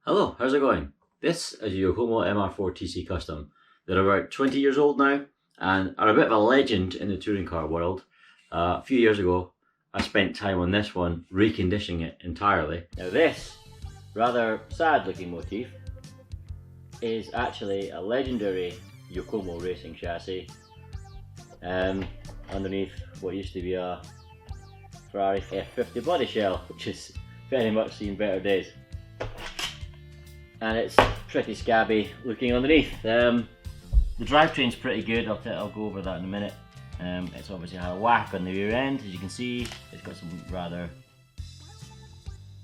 Hello, how's it going? This is a Yokomo MR-4 TC Custom. They're about 20 years old now and are a bit of a legend in the touring car world. A few years ago, I spent time on this one reconditioning it entirely. Now this rather sad looking motif is actually a legendary Yokomo racing chassis underneath what used to be a Ferrari F50 body shell, which has very much seen better days. And it's pretty scabby looking underneath. The drivetrain's pretty good, I'll go over that in a minute. It's obviously had a whack on the rear end, as you can see. It's got some rather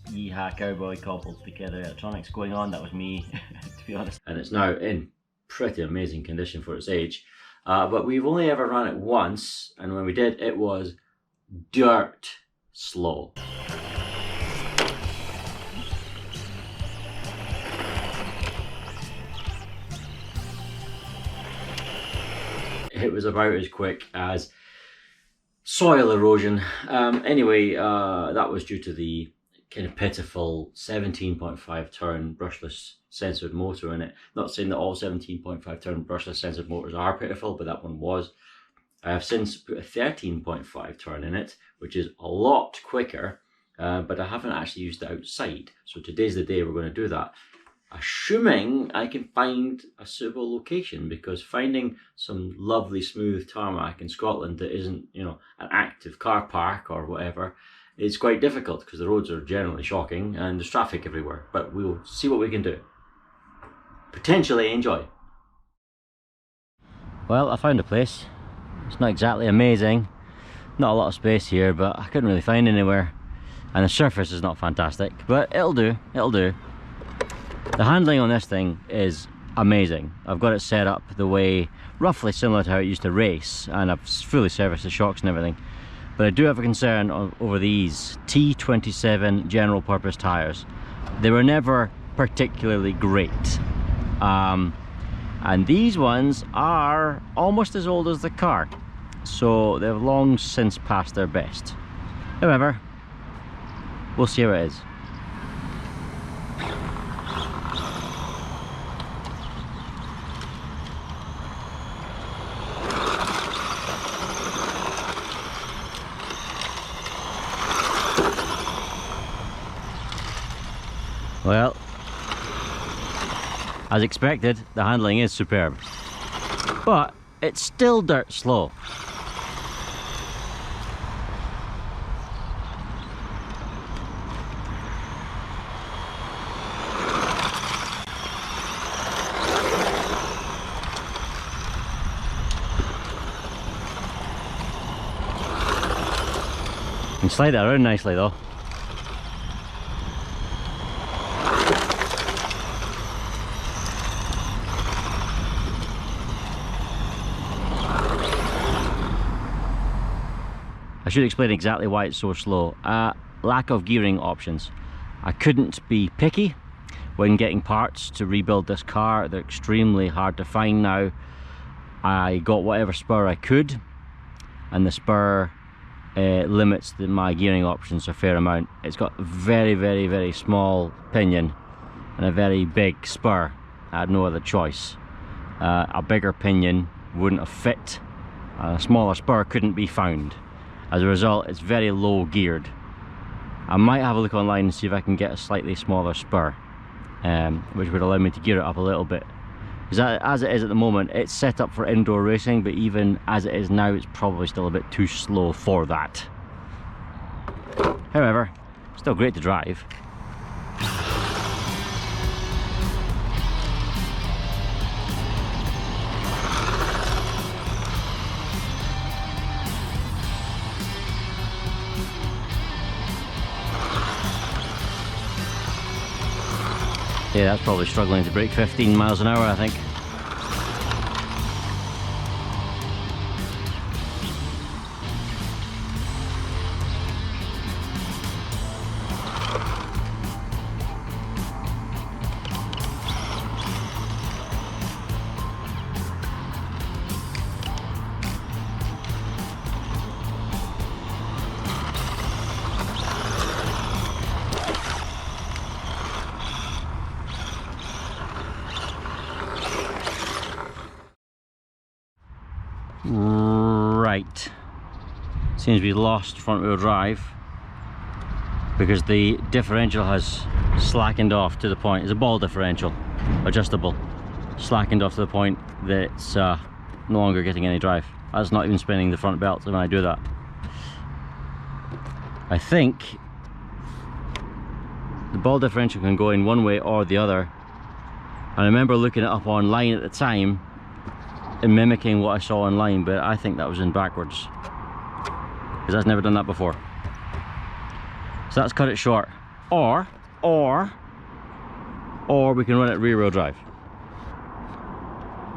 yeehaw cowboy cobbled together electronics going on. That was me, to be honest. And it's now in pretty amazing condition for its age. But we've only ever run it once, and when we did, it was dirt slow. It was about as quick as soil erosion. Anyway, that was due to the kind of pitiful 17.5 turn brushless censored motor in it. Not saying that all 17.5 turn brushless censored motors are pitiful, but that one was. I have since put a 13.5 turn in it, which is a lot quicker, but I haven't actually used it outside. So today's the day we're going to do that. Assuming I can find a suitable location, because finding some lovely smooth tarmac in Scotland that isn't, you know, an active car park or whatever, is quite difficult because the roads are generally shocking and there's traffic everywhere. But we'll see what we can do. Potentially enjoy. Well, I found a place. It's not exactly amazing, not a lot of space here, but I couldn't really find anywhere, and the surface is not fantastic, but it'll do, it'll do. The handling on this thing is amazing. I've got it set up the way roughly similar to how it used to race, and I've fully serviced the shocks and everything. But I do have a concern over these T27 general purpose tyres. They were never particularly great. And these ones are almost as old as the car, so they've long since passed their best. However, we'll see how it is. Well, as expected, the handling is superb, but it's still dirt slow. You can slide that around nicely though. I should explain exactly why it's so slow. Lack of gearing options. I couldn't be picky when getting parts to rebuild this car. They're extremely hard to find now. I got whatever spur I could, and the spur limits my gearing options a fair amount. It's got a very, very, very small pinion and a very big spur. I had no other choice. A bigger pinion wouldn't have fit, and a smaller spur couldn't be found. As a result, it's very low geared. I might have a look online and see if I can get a slightly smaller spur, which would allow me to gear it up a little bit. Because as it is at the moment, it's set up for indoor racing, but even as it is now, it's probably still a bit too slow for that. However, still great to drive. Yeah, that's probably struggling to break 15 miles an hour, I think. Right, seems we lost front wheel drive because the differential has slackened off to the point. It's a ball differential, adjustable, slackened off to the point that it's no longer getting any drive. That's not even spinning the front belt when I do that. I think the ball differential can go in one way or the other. I remember looking it up online at the time and mimicking what I saw online, but I think that was in backwards because I've never done that before. So let's cut it short, or we can run it rear wheel drive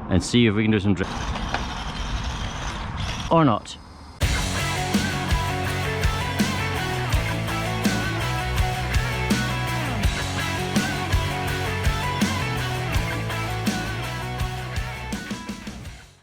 and see if we can do some drift or not.